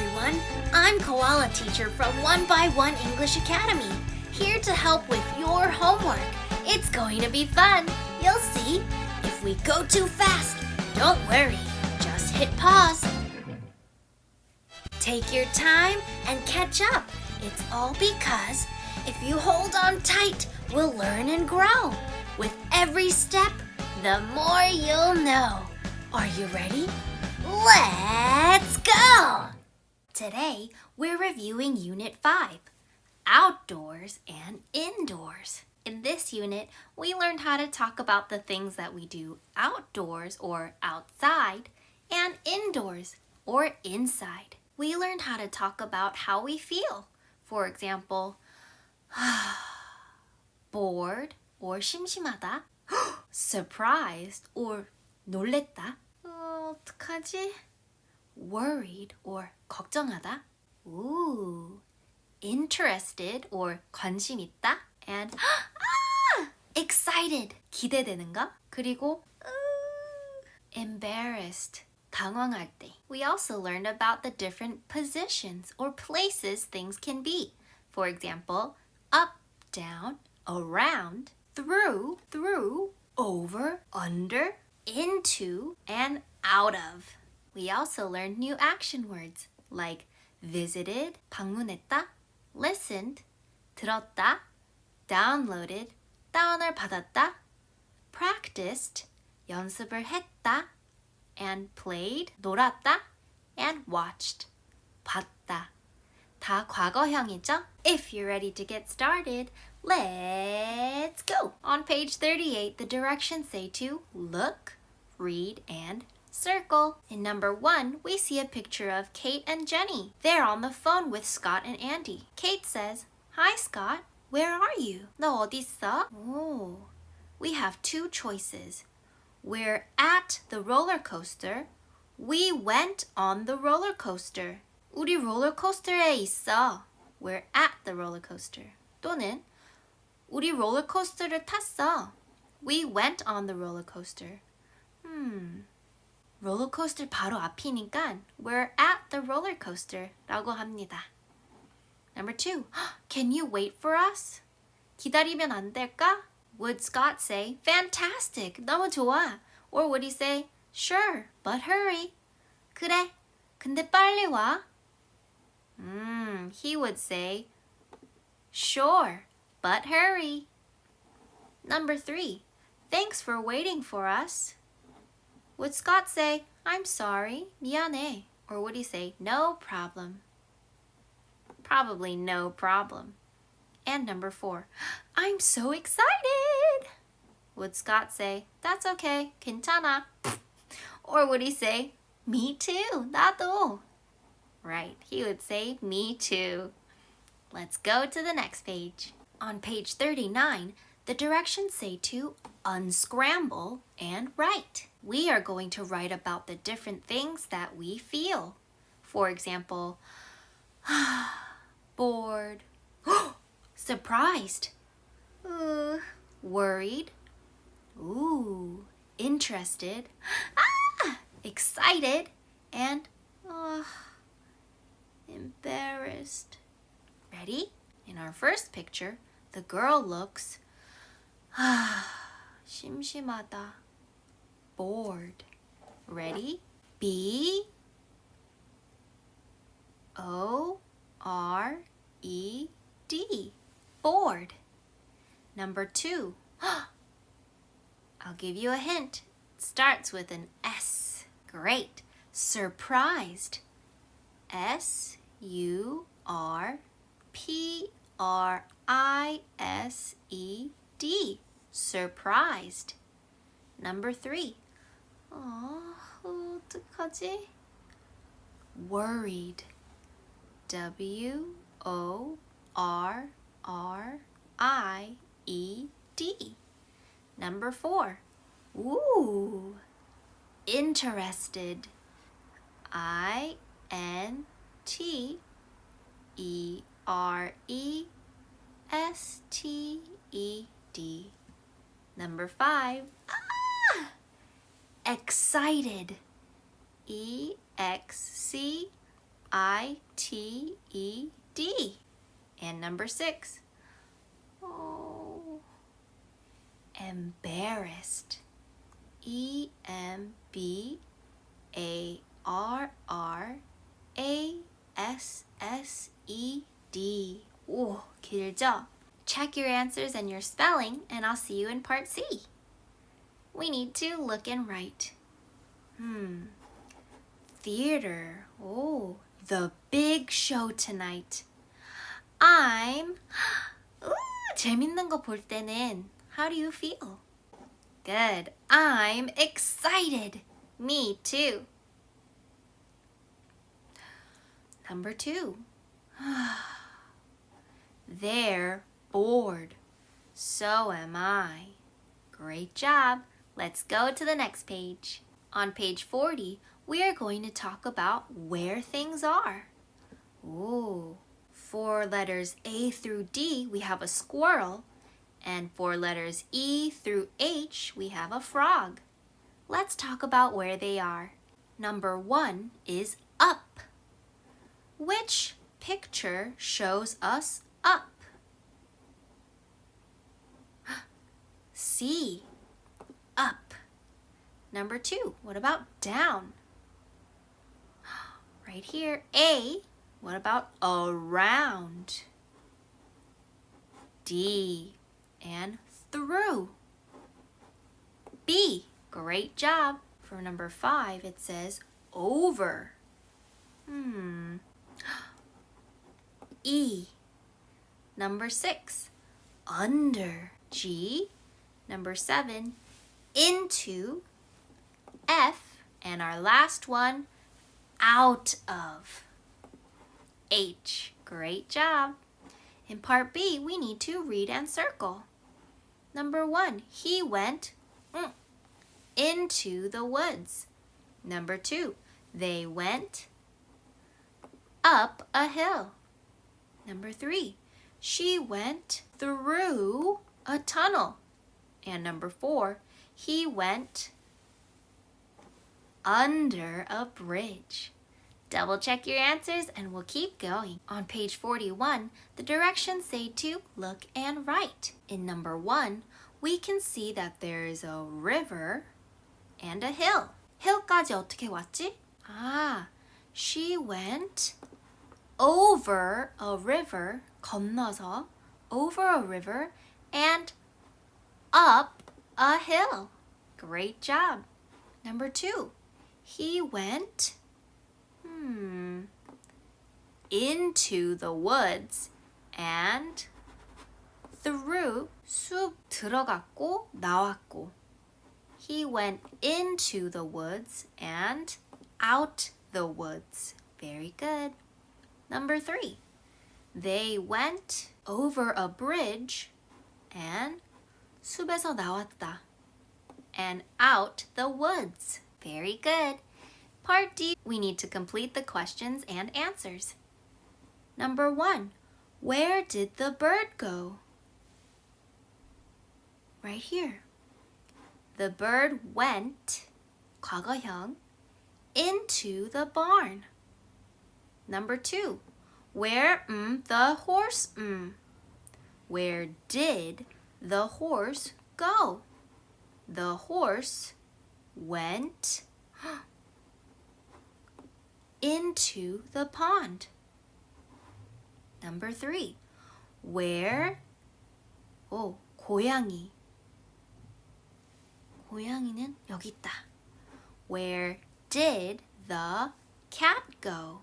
everyone. I'm Koala Teacher from One English Academy, here to help with your homework. It's going to be fun. You'll see. If we go too fast, don't worry. Just hit pause. Take your time and catch up. It's all because if you hold on tight, we'll learn and grow. With every step, the more you'll know. Are you ready? Let's go! Today, we're reviewing Unit 5, Outdoors and Indoors. In this unit, we learned how to talk about the things that we do outdoors or outside and indoors or inside. We learned how to talk about how we feel. For example, bored or 심심하다, surprised or 놀랬다, 어떡하지? Worried or 걱정하다, interested or 관심 있다, and excited, 기대되는 거, 그리고 embarrassed, 당황할 때. We also learned about the different positions or places things can be. For example, up, down, around, through, over, under, into, and out of. We also learned new action words like visited, 방문했다, listened, 들었다, downloaded, 다운을 받았다, practiced, 연습을 했다, and played, 놀았다, and watched, 봤다. 다 과거형이죠? If you're ready to get started, let's go! On page 38, the directions say to look, read, and circle. In number 1, we see a picture of Kate and Jenny. They're on the phone with Scott and Andy. Kate says, "Hi Scott, where are you? 너 어디 있어?" We have two choices. We're at the roller coaster. We went on the roller coaster. 우리 롤러코스터에 있어. We're at the roller coaster. 또는 우리 롤러코스터를 탔어. We went on the roller coaster. 롤러코스터 바로 앞이니까 we're at the roller coaster 라고 합니다. Number 2. Can you wait for us? 기다리면 안 될까? Would Scott say, fantastic, 너무 좋아? Or would he say, sure, but hurry? 그래, 근데 빨리 와. He would say, sure, but hurry. Number 3. Thanks for waiting for us. Would Scott say, I'm sorry, 미안해? Or would he say, no problem? Probably no problem. And number 4. I'm so excited. Would Scott say, that's okay, 괜찮아? Or would he say, me too, 나도? Right, he would say, me too. Let's go to the next page. On page 39, the directions say to unscramble and write. We are going to write about the different things that we feel. For example, bored, surprised, worried, interested, excited, and embarrassed. Ready? In our first picture, the girl looks 심심하다, bored. Ready? B-O-R-E-D. Bored. Number 2. I'll give you a hint. It starts with an S. Great. Surprised. S-U-R-P-R-I-S-E-D. Surprised. Number 3. 어떡하지? Worried. W-O-R-R-I-E-D. Number 4. Interested. I-N-T-E-R-E-S-T-E-D. Number 5. Excited. E-X-C I-T-E-D. And number 6. Oh, embarrassed. E-M-B-A-R-R-A-S-S-E-D. 오, 길죠? Check your answers and your spelling, and I'll see you in part C. We need to look and write. Theater. Oh, the big show tonight. I'm... 재밌는 거 볼 때는 how do you feel? Good. I'm excited. Me too. Number 2. They're bored. So am I. Great job. Let's go to the next page. On page 40, we are going to talk about where things are. Ooh. For letters A through D, we have a squirrel. And for letters E through H, we have a frog. Let's talk about where they are. Number 1 is up. Which picture shows us up? C. Up. Number 2, what about down? Right here, A. What about around? D. And through. B. Great job. For number 5, it says over. E. Number 6, under. G. Number 7, into. F. And our last one, out of. H. Great job. In part B, we need to read and circle. Number 1, he went into the woods. Number 2, they went up a hill. Number 3, she went through a tunnel. And number 4, he went under a bridge. Double check your answers and we'll keep going. On page 41, the directions say to look and write. In number 1, we can see that there is a river and a hill. hill까지 어떻게 왔지? She went over a river, 건너서, over a river, and up a hill. Great job. Number 2, he went into the woods and through. 숲 들어갔고 나왔고. He went into the woods and out the woods. Very good. Number 3, they went over a bridge and 숲에서 나왔다 and out the woods. Very good. Part D, we need to complete the questions and answers. Number 1, where did the bird go? Right here. The bird went, 과거형, into the barn. Number 2, where the horse Where did the horse go? The horse went into the pond. Number 3, where 고양이. 고양이는 여기 있다. Where did the cat go?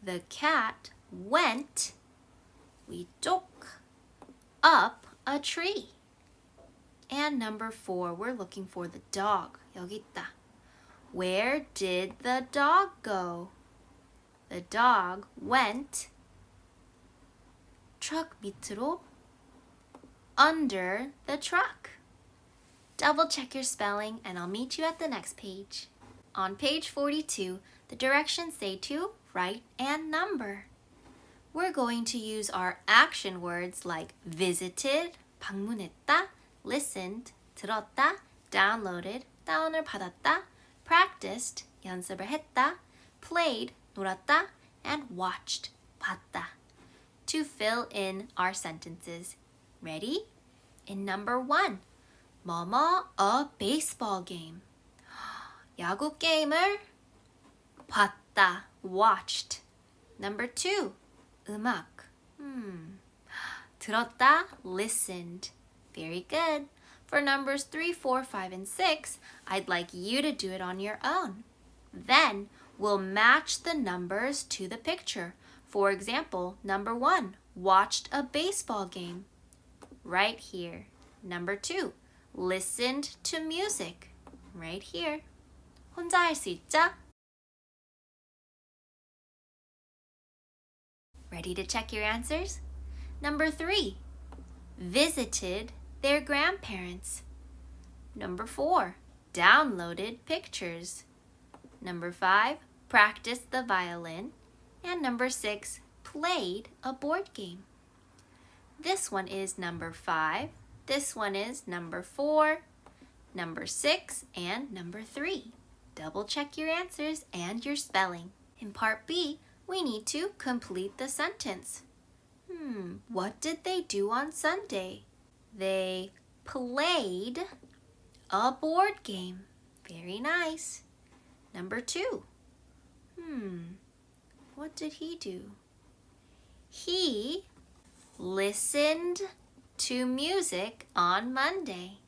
The cat went 위쪽 up a tree. And number 4, we're looking for the dog. 여기 있다. Where did the dog go? The dog went truck 밑으로 under the truck. Double check your spelling and I'll meet you at the next page. On page 42, the directions say to write and number. We're going to use our action words like visited, 방문했다, listened, 들었다, downloaded, 다운을 받았다, practiced, 연습을 했다, played, 놀았다, and watched, 봤다, to fill in our sentences. Ready? In number 1, 뭐뭐 a baseball game. 야구 게임을 봤다, watched. Number 2, 음악. 들었다, listened. Very good. For numbers 3, 4, 5, and 6, I'd like you to do it on your own. Then we'll match the numbers to the picture. For example, number 1, watched a baseball game. Right here. Number 2, listened to music. Right here. 혼자 할 수 있죠? Ready to check your answers? Number 3, visited their grandparents. Number 4, downloaded pictures. Number 5, practiced the violin. And number 6, played a board game. This one is number 5. This one is number 4, number 6, and number 3. Double check your answers and your spelling. In part B, we need to complete the sentence. What did they do on Sunday? They played a board game. Very nice. Number 2. What did he do? He listened to music on Monday.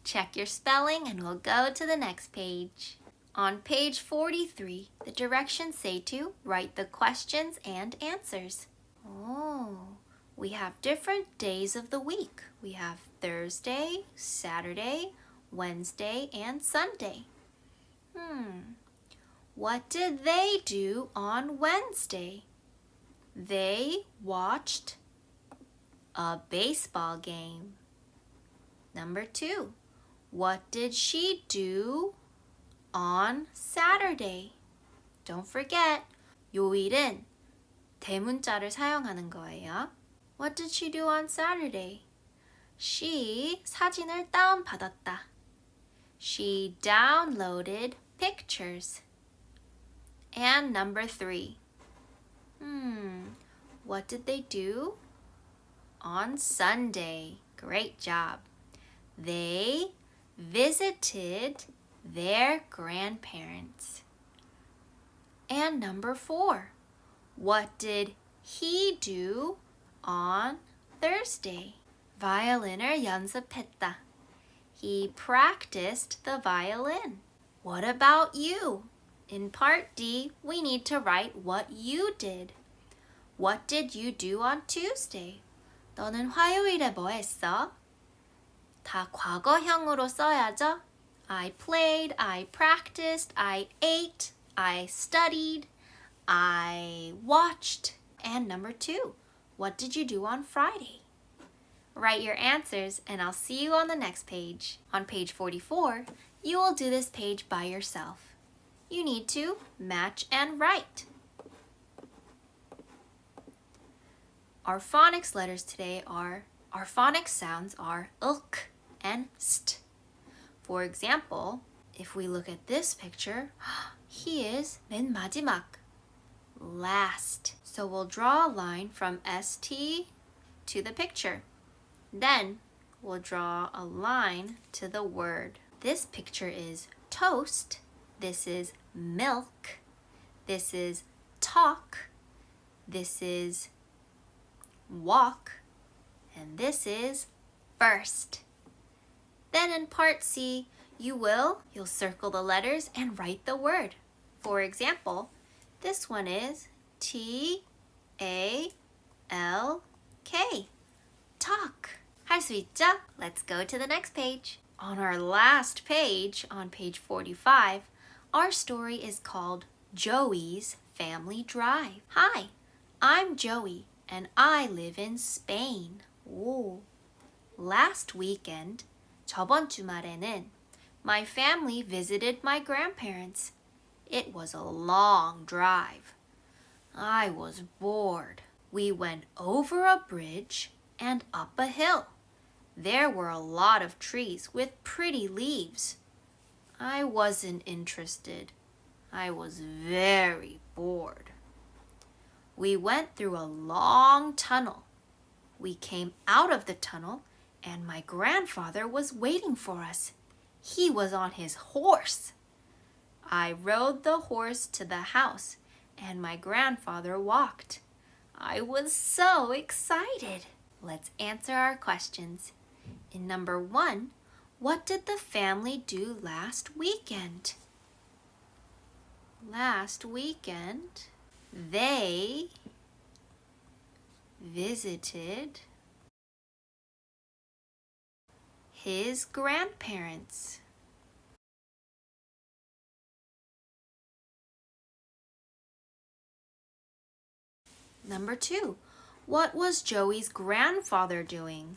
Check your spelling and we'll go to the next page. On page 43, the directions say to write the questions and answers. Oh, we have different days of the week. We have Thursday, Saturday, Wednesday, and Sunday. What did they do on Wednesday? They watched a baseball game. Number 2, what did she do on Saturday? Don't forget, 요일은 대문자를 사용하는 거예요. What did she do on Saturday? She 사진을 다운받았다. She downloaded pictures. And number 3. What did they do on Sunday? Great job. They visited their grandparents. And number 4. What did he do on Thursday? 바이올린을 연습했다. He practiced the violin. What about you? In part D, we need to write what you did. What did you do on Tuesday? 너는 화요일에 뭐 했어? 다 과거형으로 써야죠. I played, I practiced, I ate, I studied, I watched. And number 2, what did you do on Friday? Write your answers and I'll see you on the next page. On page 44, you will do this page by yourself. You need to match and write. Our phonics letters today are, our phonics sounds are uk and st. For example, if we look at this picture, he is 맨 마지막, last. So we'll draw a line from ST to the picture. Then we'll draw a line to the word. This picture is toast. This is milk. This is talk. This is walk. And this is first. Then in part C, you'll circle the letters and write the word. For example, this one is T-A-L-K. Talk. 할 수 있죠? Let's go to the next page. On our last page, on page 45, our story is called Joey's Family Drive. Hi, I'm Joey and I live in Spain. Ooh. Last weekend, 저번 주말에는 my family visited my grandparents. It was a long drive. I was bored. We went over a bridge and up a hill. There were a lot of trees with pretty leaves. I wasn't interested. I was very bored. We went through a long tunnel. We came out of the tunnel, and my grandfather was waiting for us. He was on his horse. I rode the horse to the house, and my grandfather walked. I was so excited. Let's answer our questions. In number 1, what did the family do last weekend? Last weekend, they visited his grandparents. Number 2, what was Joey's grandfather doing?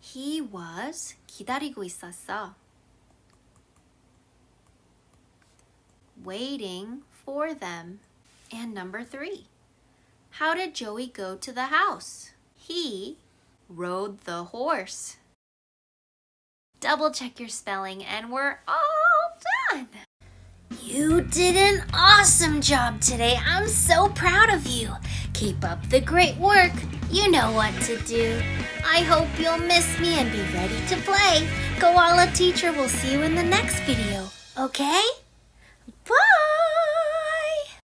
He was 기다리고 있었어. Waiting for them. And number 3, how did Joey go to the house? He rode the horse. Double check your spelling and we're all done. You did an awesome job today. I'm so proud of you. Keep up the great work. You know what to do. I hope you'll miss me and be ready to play. Koala Teacher will see you in the next video. Okay? Bye!